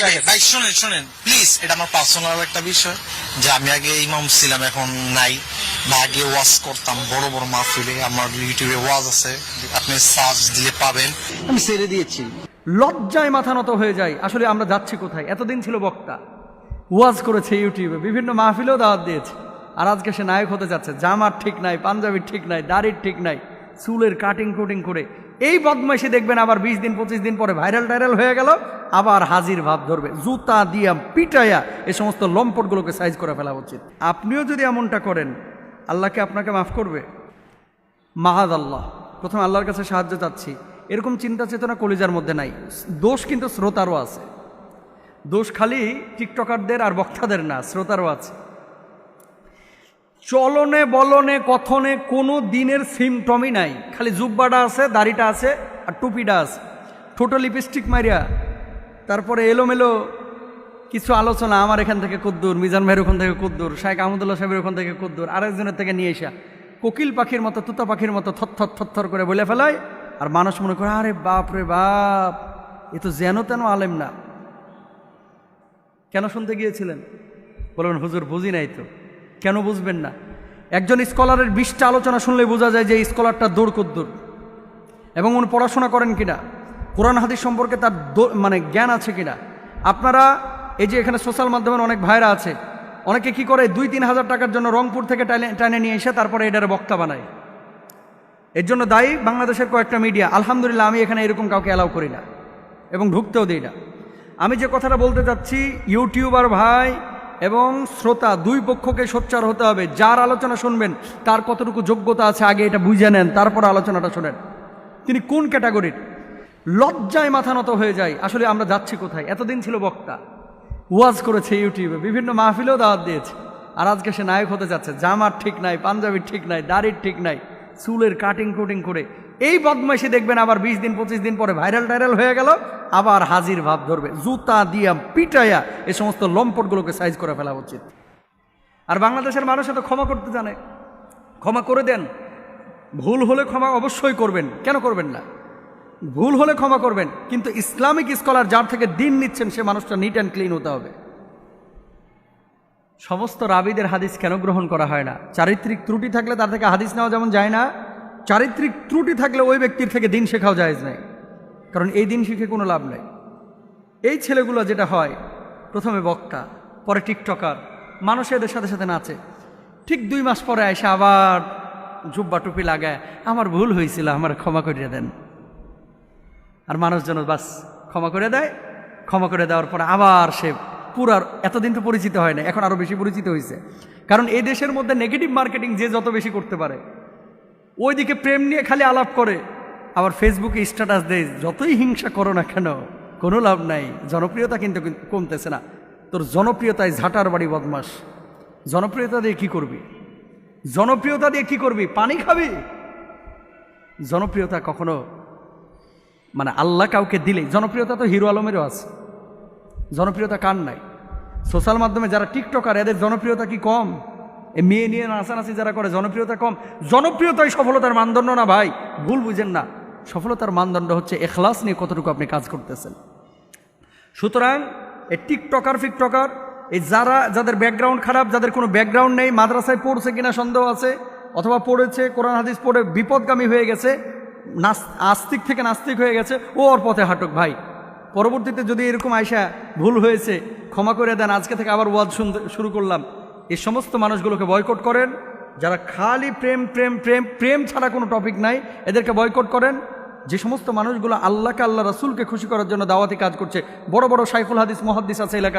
ভাই শোনেন শোনেন প্লিজ, এটা আমার পার্সোনাল একটা বিষয় যে আমি আগে ইমাম ছিলাম, এখন নাই। বা আগে ওয়াজ করতাম বড় বড় মাহফিলে, আমার ইউটিউবে ওয়াজ আছে, আপনি সার্চ দিলে পাবেন। আমি ছেড়ে দিয়েছি। লজ্জায় মাথা নত হয়ে যায়। আসলে আমরা যাচ্ছি কোথায়? এতদিন ছিল বক্তা, ওয়াজ করেছে ইউটিউবে, বিভিন্ন মাহফিলেও দাওয়াত দিয়েছে, আর আজকে সে নায়ক হতে যাচ্ছে। জামার ঠিক নাই, পাঞ্জাবির ঠিক নাই, দাড়ির ঠিক নাই, চুলের কাটিং কুটিং করে এই বদমাইশি দেখবেন আবার 20 দিন 25 দিন পরে ভাইরাল টাইরাল হয়ে গেল, আবার হাজির ভাব ধরবে। জুতা দিয়া পিটাইয়া এই সমস্ত লম্পটগুলোকে সাইজ করে ফেলা উচিত। আপনিও যদি এমনটা করেন, আল্লাহকে আপনাকে মাফ করবে? মাহাদ আল্লাহ। প্রথমে আল্লাহর কাছে সাহায্য চাচ্ছি। এরকম চিন্তা চেতনা কলিজার মধ্যে নাই। দোষ কিন্তু শ্রোতারও আছে। দোষ খালি টিকটকারদের আর বক্তাদের না, শ্রোতারও আছে। চলনে বলনে কথনে কোনো দিনের সিমটমই নাই, খালি জুব্বাটা আছে, দাড়িটা আছে, আর টুপিটা আছে, ঠোঁটো লিপস্টিক মারিয়া, তারপরে এলোমেলো কিছু আলোচনা। আমার এখান থেকে কুদ্দুর, মিজান ভাইয়ের ওখান থেকে কুদ্দুর, শাইখ আহমদুল্লাহ সাহেবের ওখান থেকে কুদ্দুর, আরেকজনের থেকে নিয়ে এসা কোকিল পাখির মতো, তুতা পাখির মতো থরথর থরথর করে বলে ফেলায়। আর মানুষ মনে করে, আরে বাপ রে বাপ, এ তো যেন তেন আলেম না। কেন শুনতে গিয়েছিলেন? বলবেন হুজুর বুঝি নাই তো। কেন বুঝবেন না? একজন স্কলারের 20টা আলোচনা শুনলে বোঝা যায় যে স্কলারটা দূর কদ্দূর, এবং উনি পড়াশোনা করেন কিনা, কোরআন হাদিস সম্পর্কে তার মানে জ্ঞান আছে কিনা। আপনারা এই যে এখানে সোশ্যাল মাধ্যমের অনেক ভাইরা আছে, অনেকে কি করে 2-3 হাজার টাকার জন্য রংপুর থেকে টানে নিয়ে এসে তারপরে এটারে বক্তা বানায়। এর জন্য দায়ী বাংলাদেশের কয়েকটা মিডিয়া। আলহামদুলিল্লাহ আমি এখানে এরকম কাউকে অ্যালাউ করি না এবং ঢুকতেও দিই না। আমি যে কথাটা বলতে চাচ্ছি, ইউটিউবার ভাই এবং শ্রোতা দুই পক্ষকে সোচ্চার হতে হবে। যার আলোচনা শুনবেন তার কতটুকু যোগ্যতা আছে আগে এটা বুঝে নেন, তারপর আলোচনাটা শোনেন। তিনি কোন ক্যাটাগরির? লজ্জায় মাথা নত হয়ে যায়। আসলে আমরা যাচ্ছি কোথায়? এতদিন ছিল বক্তা, ওয়াজ করেছে ইউটিউবে, বিভিন্ন মাহফিলেও দাওয়াত দিয়েছে, আর আজকে সে নায়ক হতে যাচ্ছে। জামার ঠিক নাই, পাঞ্জাবির ঠিক নাই, দাড়ির ঠিক নাই, চুলের কাটিং কুটিং করে এই বদমাইশি দেখবেন আবার 20 দিন 25 দিন পরে ভাইরাল টাইরাল হয়ে গেল, আবার হাজির ভাব ধরবে। জুতা দিয়া পিটাইয়া এই সমস্ত লম্পটগুলোকে সাইজ করে ফেলা উচিত। আর বাংলাদেশের মানুষ এত ক্ষমা করতে জানে, ক্ষমা করে দেন। ভুল হলে ক্ষমা অবশ্যই করবেন, কেন করবেন না? ভুল হলে ক্ষমা করবেন, কিন্তু ইসলামিক স্কলার যার থেকে দিন নিচ্ছেন সে মানুষটা নিট অ্যান্ড ক্লিন হতে হবে। সমস্ত রাবিদের হাদিস কেন গ্রহণ করা হয় না? চারিত্রিক ত্রুটি থাকলে তার থেকে হাদিস নেওয়া যেমন যায় না, চারিত্রিক ত্রুটি থাকলে ওই ব্যক্তির থেকে দিন শেখাও জায়েজ নাই। কারণ এই দিন শিখে কোনো লাভ নাই। এই ছেলেগুলো যেটা হয়, প্রথমে বক্তা, পরে টিকটকার, মানুষ এদের সাথে সাথে নাচে, ঠিক 2 মাস পরে এসে আবার জুব্বা টুপি লাগায়, আমার ভুল হয়েছিল, আমার ক্ষমা করিয়ে দেন। আর মানুষজন বাস ক্ষমা করে দেয়। ক্ষমা করে দেওয়ার পরে আবার সে পুরার, এতদিন তো পরিচিত হয় না, এখন আরও বেশি পরিচিত হয়েছে। কারণ এই দেশের মধ্যে নেগেটিভ মার্কেটিং যে যত বেশি করতে পারে, ওইদিকে প্রেম নিয়ে খালি আলাপ করে, আবার ফেসবুকে স্ট্যাটাস দেয়, যতই হিংসা করো না কেন কোনো লাভ নাই, জনপ্রিয়তা কিন্তু কমতেছে না। তোর জনপ্রিয়তায় ঝাঁটার বাড়ি বদমাস। জনপ্রিয়তা দিয়ে কি করবি? জনপ্রিয়তা দিয়ে কি করবি? পানি খাবি? জনপ্রিয়তা কখনো মানে আল্লাহ কাউকে দিলে, জনপ্রিয়তা তো হিরো আলমেরও আছে, জনপ্রিয়তা কার নাই? সোশ্যাল মাধ্যমে যারা টিকটকার, এদের জনপ্রিয়তা কি কম? এ মেয়ে নিয়ে নাচানাচি যারা করে, জনপ্রিয়তা কম? জনপ্রিয়তাই সফলতার মানদণ্ড না ভাই, ভুল বুঝেন না। সফলতার মানদণ্ড হচ্ছে এখলাস নিয়ে কতটুকু আপনি কাজ করতেছেন। সুতরাং এই টিকটকার ফিকটকার, এই যাদের ব্যাকগ্রাউন্ড খারাপ, যাদের কোনো ব্যাকগ্রাউন্ড নেই, মাদ্রাসায় পড়ছে কিনা সন্দেহ আছে, অথবা পড়েছে, কোরআন হাদিস পড়ে বিপদগামী হয়ে গেছে, আস্তিক থেকে নাস্তিক হয়ে গেছে, ও ওর পথে হাঁটুক ভাই। পরবর্তীতে যদি এরকম আয়সা ভুল হয়েছে ক্ষমা করে দেন, আজকে থেকে আবার ওয়াজ শুনতে শুরু করলাম, এই সমস্ত মানুষগুলোকে বয়কট করেন। যারা খালি প্রেম প্রেম প্রেম প্রেম ছাড়া কোনো টপিক নাই, এদেরকে বয়কট করেন। যে সমস্ত মানুষগুলো আল্লাহকে, আল্লাহ রাসূলকে খুশি করার জন্য দাওয়াতি কাজ করছে, বড় বড় শাইখুল হাদিস মুহাদ্দিস আছে এলাকার।